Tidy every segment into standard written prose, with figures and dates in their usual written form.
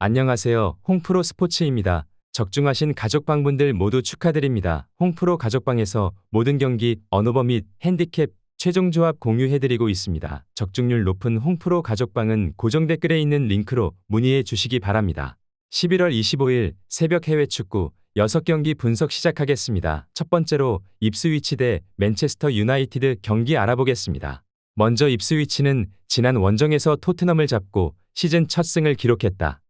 안녕하세요. 홍프로 스포츠입니다. 적중하신 가족방분들 모두 축하드립니다. 홍프로 가족방에서 모든 경기, 언오버 및 핸디캡, 최종 조합 공유해드리고 있습니다. 적중률 높은 홍프로 가족방은 고정 댓글에 있는 링크로 문의해 주시기 바랍니다. 11월 25일 새벽 해외 축구 6경기 분석 시작하겠습니다. 첫 번째로 입스위치 대 맨체스터 유나이티드 경기 알아보겠습니다. 먼저 입스위치는 지난 원정에서 토트넘을 잡고 시즌 첫 승을 기록했다.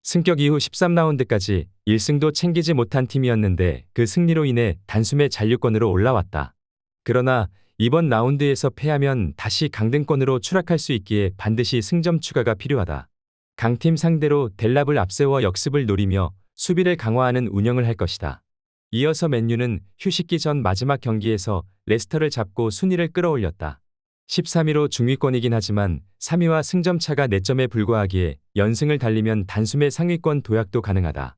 승격 이후 13라운드까지 1승도 챙기지 못한 팀이었는데 그 승리로 인해 단숨에 잔류권으로 올라왔다. 그러나 이번 라운드에서 패하면 다시 강등권으로 추락할 수 있기에 반드시 승점 추가가 필요하다. 강팀 상대로 델랍을 앞세워 역습을 노리며 수비를 강화하는 운영을 할 것이다. 이어서 맨유는 휴식기 전 마지막 경기에서 레스터를 잡고 순위를 끌어올렸다. 13위로 중위권이긴 하지만 3위와 승점 차가 4점에 불과하기에 연승을 달리면 단숨에 상위권 도약도 가능하다.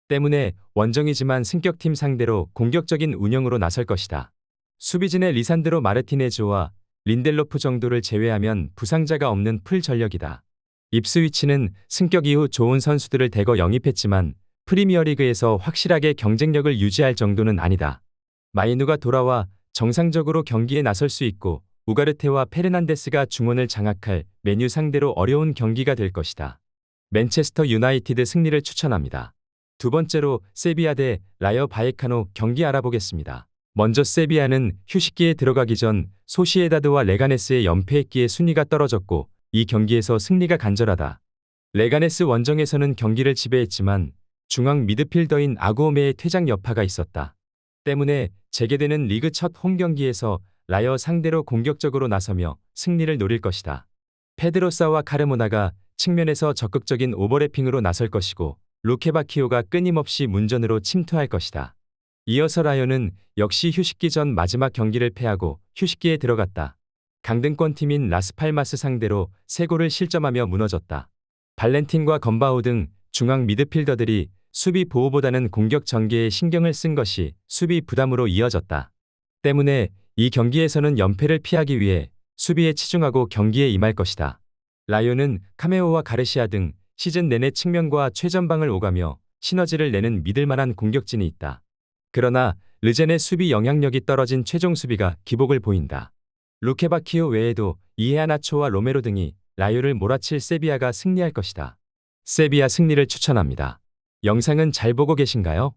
때문에 원정이지만 승격팀 상대로 공격적인 운영으로 나설 것이다. 수비진의 리산드로 마르티네즈와 린델로프 정도를 제외하면 부상자가 없는 풀 전력이다. 입스위치는 승격 이후 좋은 선수들을 대거 영입했지만 프리미어리그에서 확실하게 경쟁력을 유지할 정도는 아니다. 마이누가 돌아와 정상적으로 경기에 나설 수 있고 우가르테와 페르난데스가 중원을 장악할 맨유 상대로 어려운 경기가 될 것이다. 맨체스터 유나이티드 승리를 추천합니다. 두 번째로 세비야 대 라요 바이에카노 경기 알아보겠습니다. 먼저 세비야는 휴식기에 들어가기 전 소시에다드와 레가네스의 연패했기에 순위가 떨어졌고 이 경기에서 승리가 간절하다. 레가네스 원정에서는 경기를 지배했지만 중앙 미드필더인 아구오메의 퇴장 여파가 있었다. 때문에 재개되는 리그 첫 홈경기에서 라여 상대로 공격적으로 나서며 승리를 노릴 것이다. 페드로사와 카르모나가 측면에서 적극적인 오버래핑으로 나설 것이고 루케바키오가 끊임없이 문전으로 침투할 것이다. 이어서 라여는 역시 휴식기 전 마지막 경기를 패하고 휴식기에 들어갔다. 강등권 팀인 라스팔마스 상대로 3골을 실점하며 무너졌다. 발렌틴과 건바오 등 중앙 미드필더들이 수비 보호보다는 공격 전개에 신경을 쓴 것이 수비 부담으로 이어졌다. 때문에 이 경기에서는 연패를 피하기 위해 수비에 치중하고 경기에 임할 것이다. 라요는 카메오와 가르시아 등 시즌 내내 측면과 최전방을 오가며 시너지를 내는 믿을만한 공격진이 있다. 그러나 르젠의 수비 영향력이 떨어진 최종 수비가 기복을 보인다. 루케바키오 외에도 이헤아나초와 로메로 등이 라요를 몰아칠 세비야가 승리할 것이다. 세비야 승리를 추천합니다. 영상은 잘 보고 계신가요?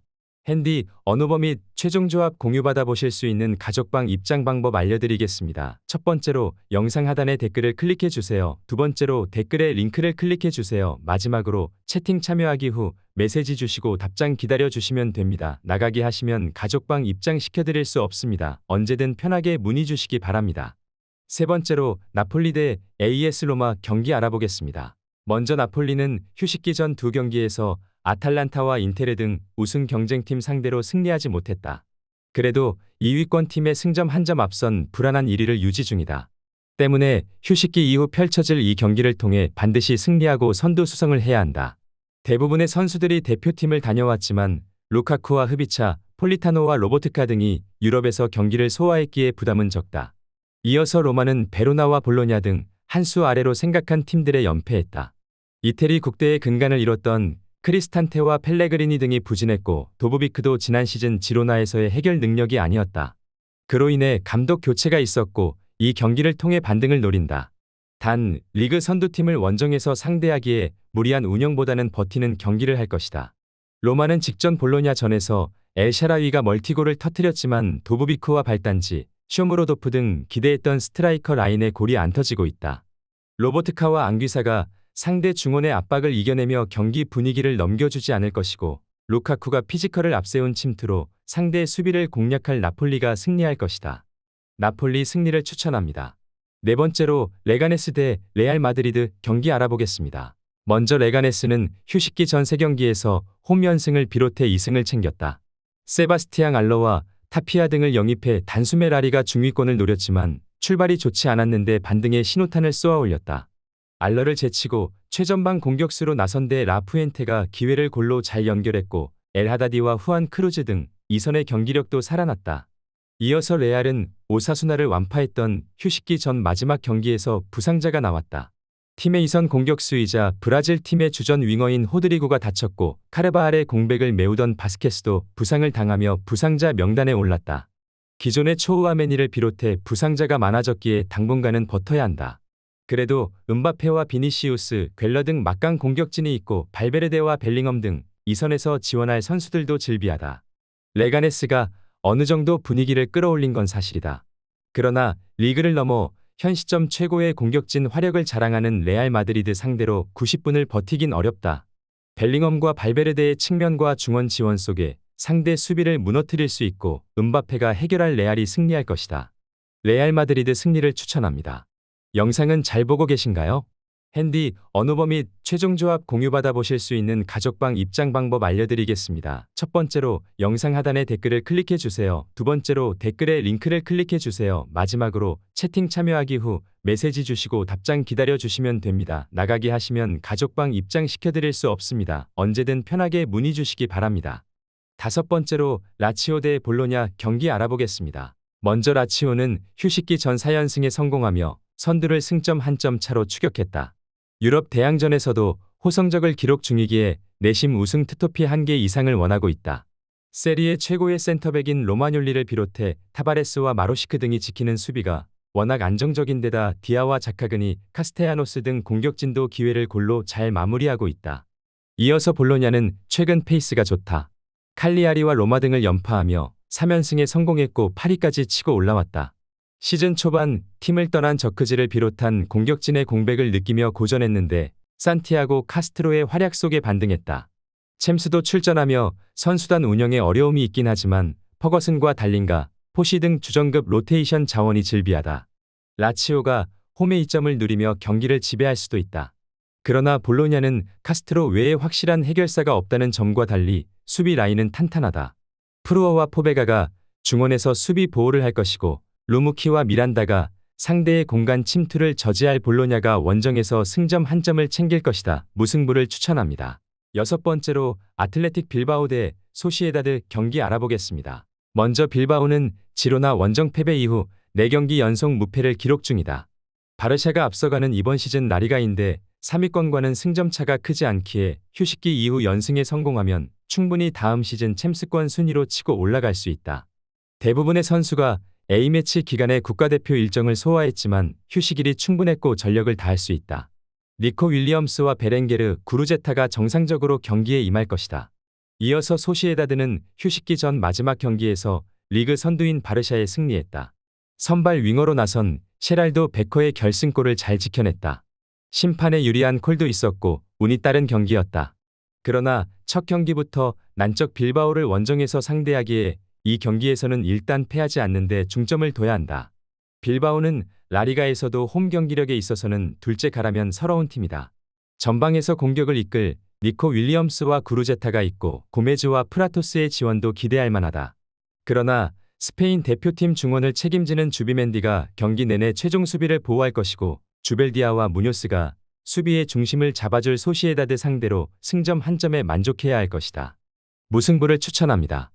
핸디, 언오버 및 최종 조합 공유받아 보실 수 있는 가족방 입장 방법 알려드리겠습니다. 첫 번째로 영상 하단의 댓글을 클릭해 주세요. 두 번째로 댓글에 링크를 클릭해 주세요. 마지막으로 채팅 참여하기 후 메시지 주시고 답장 기다려 주시면 됩니다. 나가기 하시면 가족방 입장 시켜드릴 수 없습니다. 언제든 편하게 문의 주시기 바랍니다. 세 번째로 나폴리 대 AS 로마 경기 알아보겠습니다. 먼저 나폴리는 휴식기 전 2경기에서 아탈란타와 인테르 등 우승 경쟁팀 상대로 승리하지 못했다. 그래도 2위권 팀의 승점 1점 앞선 불안한 1위를 유지 중이다. 때문에 휴식기 이후 펼쳐질 이 경기를 통해 반드시 승리하고 선두 수성을 해야 한다. 대부분의 선수들이 대표팀을 다녀왔지만 루카쿠와 흐비차, 폴리타노와 로보트카 등이 유럽에서 경기를 소화했기에 부담은 적다. 이어서 로마는 베로나와 볼로냐 등 한 수 아래로 생각한 팀들에 연패했다. 이태리 국대의 근간을 이뤘던 크리스탄테와 펠레그리니 등이 부진했고 도부비크도 지난 시즌 지로나에서의 해결 능력이 아니었다. 그로 인해 감독 교체가 있었고 이 경기를 통해 반등을 노린다. 단 리그 선두팀을 원정에서 상대하기에 무리한 운영보다는 버티는 경기를 할 것이다. 로마는 직전 볼로냐 전에서 엘샤라위가 멀티골을 터뜨렸지만 도부비크와 발단지, 쇼무로도프 등 기대했던 스트라이커 라인에 골이 안 터지고 있다. 로보트카와 앙귀사가 상대 중원의 압박을 이겨내며 경기 분위기를 넘겨주지 않을 것이고 루카쿠가 피지컬을 앞세운 침투로 상대의 수비를 공략할 나폴리가 승리할 것이다. 나폴리 승리를 추천합니다. 네 번째로 레가네스 대 레알 마드리드 경기 알아보겠습니다. 먼저 레가네스는 휴식기 전 3경기에서 홈 연승을 비롯해 2승을 챙겼다. 세바스티앙 알러와 타피아 등을 영입해 단숨에 라리가 중위권을 노렸지만 출발이 좋지 않았는데 반등의 신호탄을 쏘아 올렸다. 알러를 제치고 최전방 공격수로 나선 데 라푸엔테가 기회를 골로 잘 연결했고 엘하다디와 후안 크루즈 등 이선의 경기력도 살아났다. 이어서 레알은 오사수나를 완파했던 휴식기 전 마지막 경기에서 부상자가 나왔다. 팀의 이선 공격수이자 브라질 팀의 주전 윙어인 호드리고가 다쳤고 카르바할의 공백을 메우던 바스케스도 부상을 당하며 부상자 명단에 올랐다. 기존의 초우아메니를 비롯해 부상자가 많아졌기에 당분간은 버텨야 한다. 그래도 음바페와 비니시우스, 괸러 등 막강 공격진이 있고 발베르데와 벨링엄 등 이선에서 지원할 선수들도 즐비하다. 레가네스가 어느 정도 분위기를 끌어올린 건 사실이다. 그러나 리그를 넘어 현 시점 최고의 공격진 화력을 자랑하는 레알 마드리드 상대로 90분을 버티긴 어렵다. 벨링엄과 발베르데의 측면과 중원 지원 속에 상대 수비를 무너뜨릴 수 있고 음바페가 해결할 레알이 승리할 것이다. 레알 마드리드 승리를 추천합니다. 영상은 잘 보고 계신가요? 핸디, 언어버 및 최종 조합 공유받아 보실 수 있는 가족방 입장 방법 알려드리겠습니다. 첫 번째로 영상 하단에 댓글을 클릭해 주세요. 두 번째로 댓글에 링크를 클릭해 주세요. 마지막으로 채팅 참여하기 후 메시지 주시고 답장 기다려 주시면 됩니다. 나가기 하시면 가족방 입장 시켜드릴 수 없습니다. 언제든 편하게 문의 주시기 바랍니다. 다섯 번째로 라치오 대 볼로냐 경기 알아보겠습니다. 먼저 라치오는 휴식기 전 4연승에 성공하며 선두를 승점 1점 차로 추격했다. 유럽 대항전에서도 호성적을 기록 중이기에 내심 우승 트로피 1개 이상을 원하고 있다. 세리에 최고의 센터백인 로마뇰리를 비롯해 타바레스와 마로시크 등이 지키는 수비가 워낙 안정적인데다 디아와 자카그니, 카스테야노스 등 공격진도 기회를 골로 잘 마무리하고 있다. 이어서 볼로냐는 최근 페이스가 좋다. 칼리아리와 로마 등을 연파하며 3연승에 성공했고 8위까지 치고 올라왔다. 시즌 초반 팀을 떠난 저크지를 비롯한 공격진의 공백을 느끼며 고전했는데 산티아고 카스트로의 활약 속에 반등했다. 챔스도 출전하며 선수단 운영에 어려움이 있긴 하지만 퍼거슨과 달린가, 포시 등 주전급 로테이션 자원이 즐비하다. 라치오가 홈의 이점을 누리며 경기를 지배할 수도 있다. 그러나 볼로냐는 카스트로 외에 확실한 해결사가 없다는 점과 달리 수비 라인은 탄탄하다. 프루어와 포베가가 중원에서 수비 보호를 할 것이고 루무키와 미란다가 상대의 공간 침투를 저지할 볼로냐가 원정에서 승점 1점을 챙길 것이다. 무승부를 추천합니다. 여섯 번째로 아틀레틱 빌바오 대 소시에다드 경기 알아보겠습니다. 먼저 빌바오는 지로나 원정 패배 이후 4경기 연속 무패를 기록 중이다. 바르샤가 앞서가는 이번 시즌 라리가인데 3위권과는 승점차가 크지 않기에 휴식기 이후 연승에 성공하면 충분히 다음 시즌 챔스권 순위로 치고 올라갈 수 있다. 대부분의 선수가 A매치 기간에 국가대표 일정을 소화했지만 휴식일이 충분했고 전력을 다할 수 있다. 니코 윌리엄스와 베렌게르, 구루제타가 정상적으로 경기에 임할 것이다. 이어서 소시에다드는 휴식기 전 마지막 경기에서 리그 선두인 바르샤에 승리했다. 선발 윙어로 나선 셰랄도 베커의 결승골을 잘 지켜냈다. 심판에 유리한 콜도 있었고 운이 따른 경기였다. 그러나 첫 경기부터 난적 빌바오를 원정에서 상대하기에 이 경기에서는 일단 패하지 않는데 중점을 둬야 한다. 빌바오는 라리가에서도 홈 경기력에 있어서는 둘째 가라면 서러운 팀이다. 전방에서 공격을 이끌 니코 윌리엄스와 구루제타가 있고 고메즈와 프라토스의 지원도 기대할 만하다. 그러나 스페인 대표팀 중원을 책임지는 주비멘디가 경기 내내 최종 수비를 보호할 것이고 주벨디아와 무뇨스가 수비의 중심을 잡아줄 소시에다드 상대로 승점 1점에 만족해야 할 것이다. 무승부를 추천합니다.